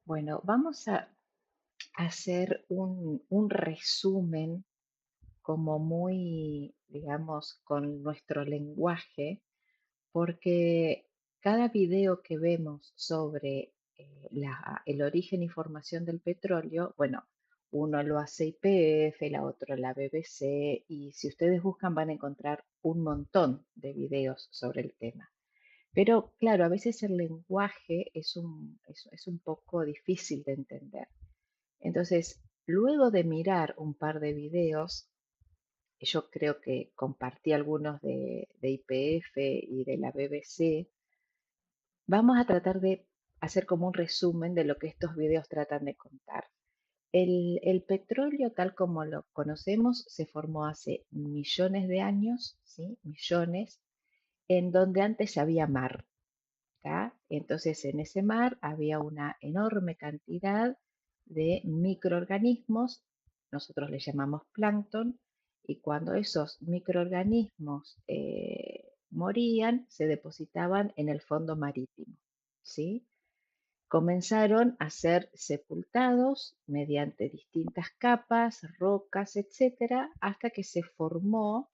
Bueno, vamos a hacer un resumen como muy, digamos, con nuestro lenguaje, porque cada video que vemos sobre el origen y formación del petróleo, bueno, uno lo hace YPF, la otra la BBC, y si ustedes buscan van a encontrar un montón de videos sobre el tema. Pero claro, a veces el lenguaje es un poco difícil de entender. Entonces, luego de mirar un par de videos, yo creo que compartí algunos de YPF y de la BBC, vamos a tratar de hacer como un resumen de lo que estos videos tratan de contar. El petróleo, tal como lo conocemos, se formó hace millones de años, ¿sí? Millones, en donde antes había mar. ¿Tá? Entonces, en ese mar había una enorme cantidad de microorganismos, nosotros le llamamos plancton, y cuando esos microorganismos morían, se depositaban en el fondo marítimo, ¿sí? Comenzaron a ser sepultados mediante distintas capas, rocas, etcétera, hasta que se formó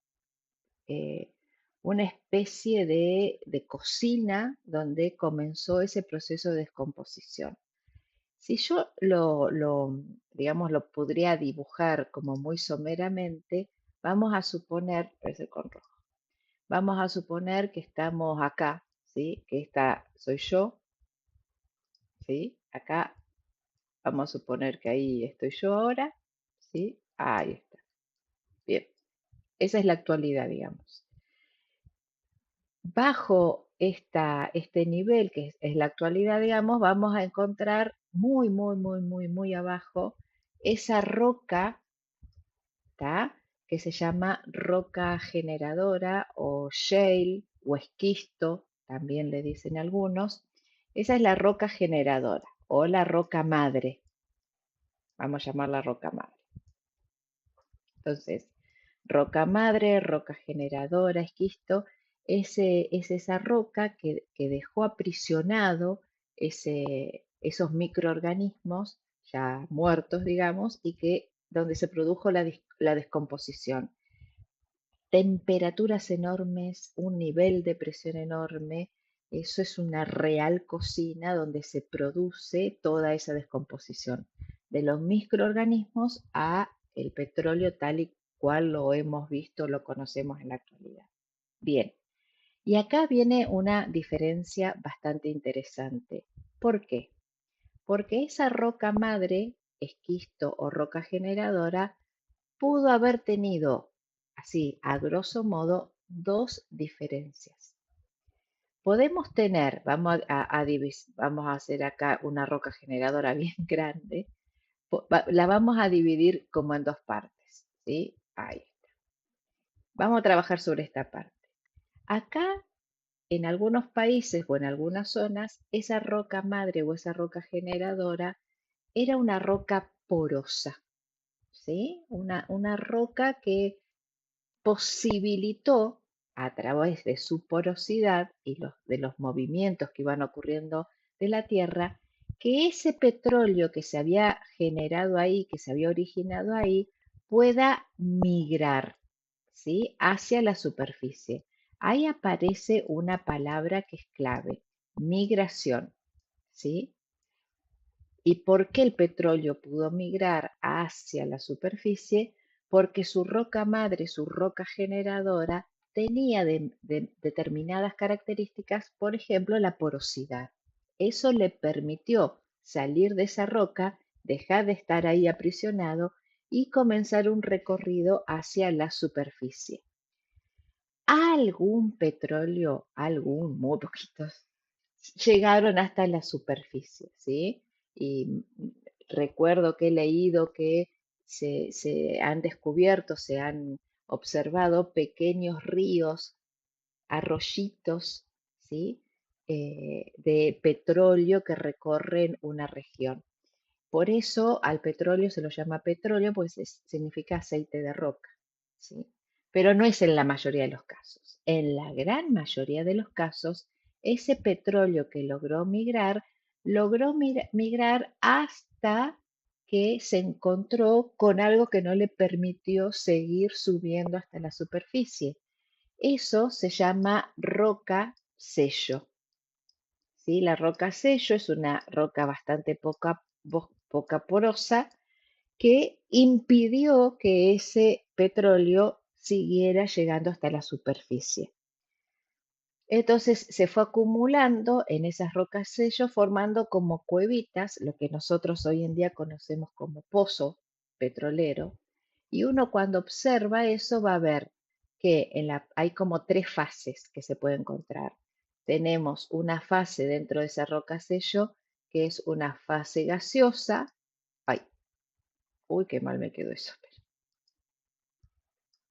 eh, una especie de cocina donde comenzó ese proceso de descomposición. Si yo digamos, lo podría dibujar como muy someramente, vamos a suponer, parece con rojo, vamos a suponer que estamos acá, ¿sí? Que esta soy yo, ¿sí? Acá vamos a suponer que ahí estoy yo ahora, ¿sí? Ahí está. Bien, esa es la actualidad, digamos. Bajo este nivel, que es la actualidad, digamos, vamos a encontrar muy, muy, muy, muy, muy abajo esa roca, ¿tá? Que se llama roca generadora o shale o esquisto, también le dicen algunos. Esa es la roca generadora o la roca madre, vamos a llamarla roca madre. Entonces, roca madre, roca generadora, esquisto, es esa roca que dejó aprisionado esos microorganismos ya muertos, digamos, y que donde se produjo la descomposición. Temperaturas enormes, un nivel de presión enorme, eso es una real cocina donde se produce toda esa descomposición de los microorganismos a el petróleo tal y cual lo hemos visto, lo conocemos en la actualidad. Bien, y acá viene una diferencia bastante interesante. ¿Por qué? Porque esa roca madre, esquisto o roca generadora, pudo haber tenido, así, a grosso modo, dos diferencias. Podemos tener, vamos a hacer acá una roca generadora bien grande, la vamos a dividir como en dos partes, ¿sí? Ahí está. Vamos a trabajar sobre esta parte. Acá, en algunos países o en algunas zonas, esa roca madre o esa roca generadora era una roca porosa, ¿sí? Una roca que posibilitó a través de su porosidad y de los movimientos que iban ocurriendo de la Tierra, que ese petróleo que se había generado ahí, que se había originado ahí, pueda migrar, ¿sí? Hacia la superficie. Ahí aparece una palabra que es clave, migración, ¿sí? ¿Y por qué el petróleo pudo migrar hacia la superficie? Porque su roca madre, su roca generadora, tenía determinadas características, por ejemplo, la porosidad. Eso le permitió salir de esa roca, dejar de estar ahí aprisionado y comenzar un recorrido hacia la superficie. Algún petróleo, muy poquitos, llegaron hasta la superficie, ¿sí? Y recuerdo que he leído que se han descubierto, se han observado pequeños ríos, arroyitos, ¿sí? De petróleo que recorren una región. Por eso al petróleo se lo llama petróleo, pues significa aceite de roca, ¿sí? Pero no es en la mayoría de los casos. En la gran mayoría de los casos, ese petróleo que logró migrar logró migrar hasta que se encontró con algo que no le permitió seguir subiendo hasta la superficie. Eso se llama roca sello. ¿Sí? La roca sello es una roca bastante poca porosa que impidió que ese petróleo siguiera llegando hasta la superficie. Entonces se fue acumulando en esas rocas sello, formando como cuevitas, lo que nosotros hoy en día conocemos como pozo petrolero. Y uno cuando observa eso va a ver que hay como tres fases que se puede encontrar. Tenemos una fase dentro de esa roca sello que es una fase gaseosa. Ay, uy, qué mal me quedó eso.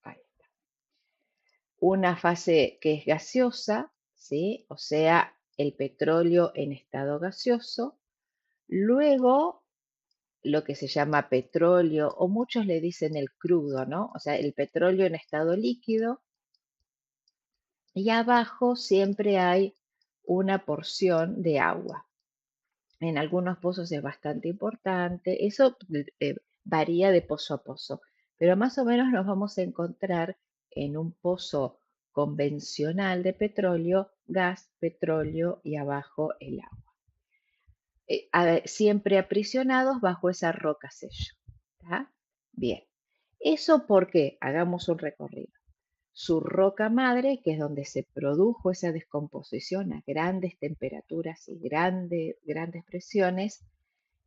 Ahí. Una fase que es gaseosa, ¿sí? O sea, el petróleo en estado gaseoso. Luego, lo que se llama petróleo, o muchos le dicen el crudo, ¿no? O sea, el petróleo en estado líquido. Y abajo siempre hay una porción de agua. En algunos pozos es bastante importante. Eso varía de pozo a pozo, pero más o menos nos vamos a encontrar en un pozo convencional de petróleo, gas, petróleo y abajo el agua. Siempre aprisionados bajo esa roca sello. ¿Tá? Bien. ¿Eso por qué? Hagamos un recorrido. Su roca madre, que es donde se produjo esa descomposición a grandes temperaturas y grandes presiones,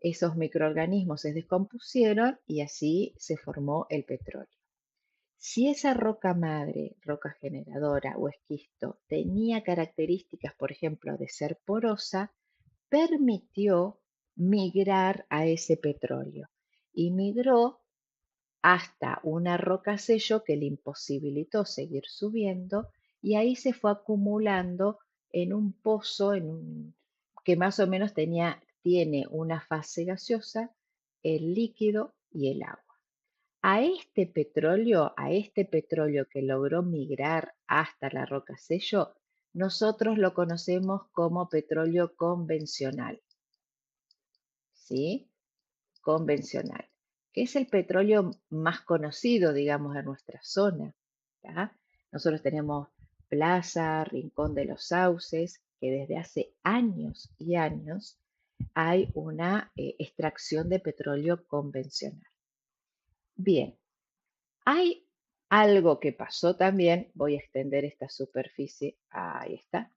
esos microorganismos se descompusieron y así se formó el petróleo. Si esa roca madre, roca generadora o esquisto tenía características, por ejemplo, de ser porosa, permitió migrar a ese petróleo y migró hasta una roca sello que le imposibilitó seguir subiendo y ahí se fue acumulando en un pozo que más o menos tiene una fase gaseosa, el líquido y el agua. A este petróleo que logró migrar hasta la roca sello, nosotros lo conocemos como petróleo convencional, ¿sí? Convencional, que es el petróleo más conocido, digamos, de nuestra zona. ¿Tá? Nosotros tenemos Plaza, Rincón de los Sauces, que desde hace años y años hay una extracción de petróleo convencional. Bien, hay algo que pasó también, voy a extender esta superficie, ahí está.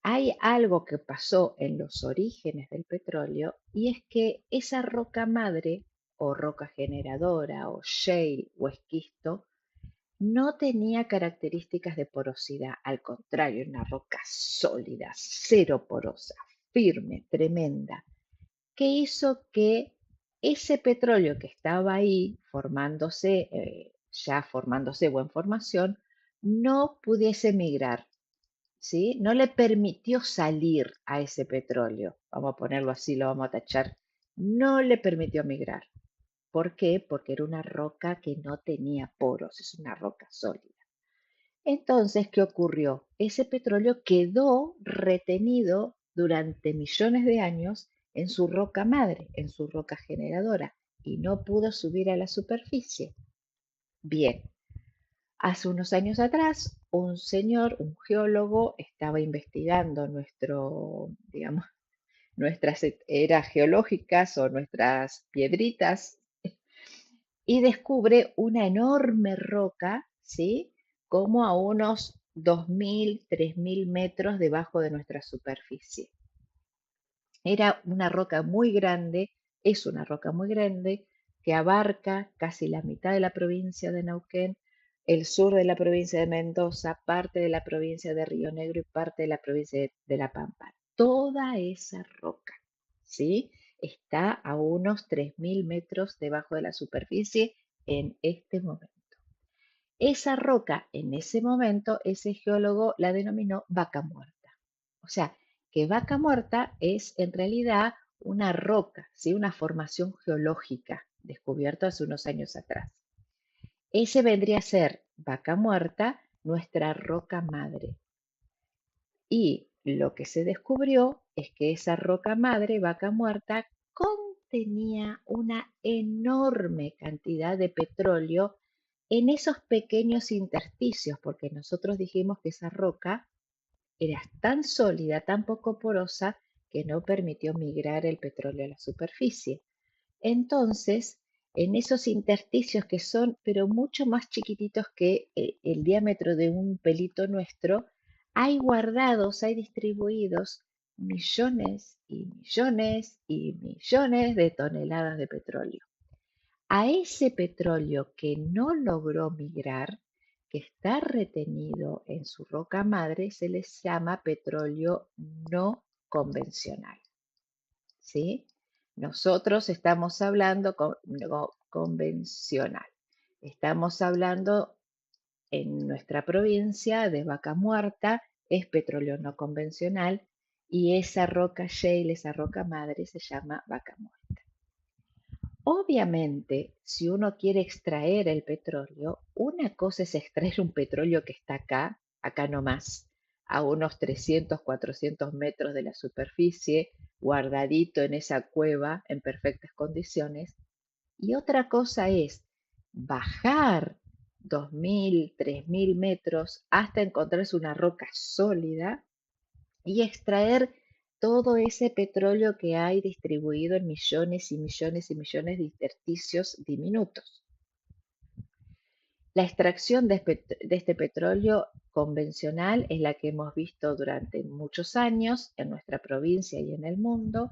Hay algo que pasó en los orígenes del petróleo y es que esa roca madre o roca generadora o shale o esquisto no tenía características de porosidad, al contrario, una roca sólida, cero porosa, firme, tremenda, que hizo que ese petróleo que estaba ahí formándose, ya formándose o en formación, no pudiese migrar. ¿Sí? No le permitió salir a ese petróleo, vamos a ponerlo así, lo vamos a tachar, no le permitió migrar. ¿Por qué? Porque era una roca que no tenía poros, es una roca sólida. Entonces, ¿qué ocurrió? Ese petróleo quedó retenido durante millones de años en su roca madre, en su roca generadora, y no pudo subir a la superficie. Bien, hace unos años atrás, un señor, un geólogo, estaba investigando digamos, nuestras eras geológicas o nuestras piedritas y descubre una enorme roca, ¿sí? Como a unos 2.000, 3.000 metros debajo de nuestra superficie. Era una roca muy grande, es una roca muy grande que abarca casi la mitad de la provincia de Neuquén, el sur de la provincia de Mendoza, parte de la provincia de Río Negro y parte de la provincia de La Pampa. Toda esa roca, ¿sí? Está a unos 3.000 metros debajo de la superficie en este momento. Esa roca, en ese momento, ese geólogo la denominó vaca muerta. O sea, que vaca muerta es en realidad una roca, ¿sí? Una formación geológica descubierta hace unos años atrás. Ese vendría a ser vaca muerta, nuestra roca madre. Y Lo que se descubrió es que esa roca madre, Vaca Muerta, contenía una enorme cantidad de petróleo en esos pequeños intersticios, porque nosotros dijimos que esa roca era tan sólida, tan poco porosa, que no permitió migrar el petróleo a la superficie. Entonces, en esos intersticios que son, pero mucho más chiquititos que el diámetro de un pelito nuestro, hay guardados, hay distribuidos millones y millones y millones de toneladas de petróleo. A ese petróleo que no logró migrar, que está retenido en su roca madre, se les llama petróleo no convencional. ¿Sí? Nosotros estamos hablando no convencional. Estamos hablando en nuestra provincia de Vaca Muerta, es petróleo no convencional y esa roca shale, esa roca madre, se llama Vaca Muerta. Obviamente, si uno quiere extraer el petróleo, una cosa es extraer un petróleo que está acá nomás, a unos 300, 400 metros de la superficie, guardadito en esa cueva en perfectas condiciones, y otra cosa es bajar 2000, 3000 metros hasta encontrarse una roca sólida y extraer todo ese petróleo que hay distribuido en millones y millones y millones de intersticios diminutos. La extracción de este petróleo convencional es la que hemos visto durante muchos años en nuestra provincia y en el mundo,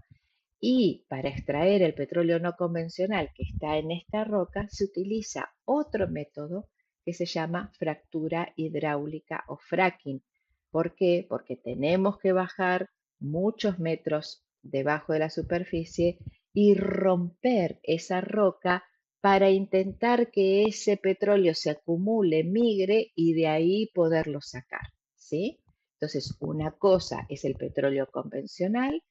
y para extraer el petróleo no convencional que está en esta roca se utiliza otro método que se llama fractura hidráulica o fracking. ¿Por qué? Porque tenemos que bajar muchos metros debajo de la superficie y romper esa roca para intentar que ese petróleo se acumule, migre y de ahí poderlo sacar, ¿sí? Entonces, una cosa es el petróleo convencional,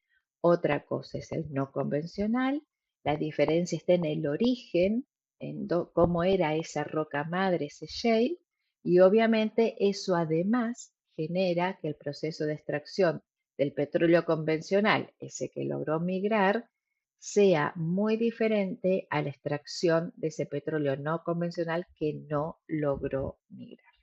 otra cosa es el no convencional. La diferencia está en el origen, en cómo era esa roca madre, ese shale, y obviamente eso además genera que el proceso de extracción del petróleo convencional, ese que logró migrar, sea muy diferente a la extracción de ese petróleo no convencional que no logró migrar.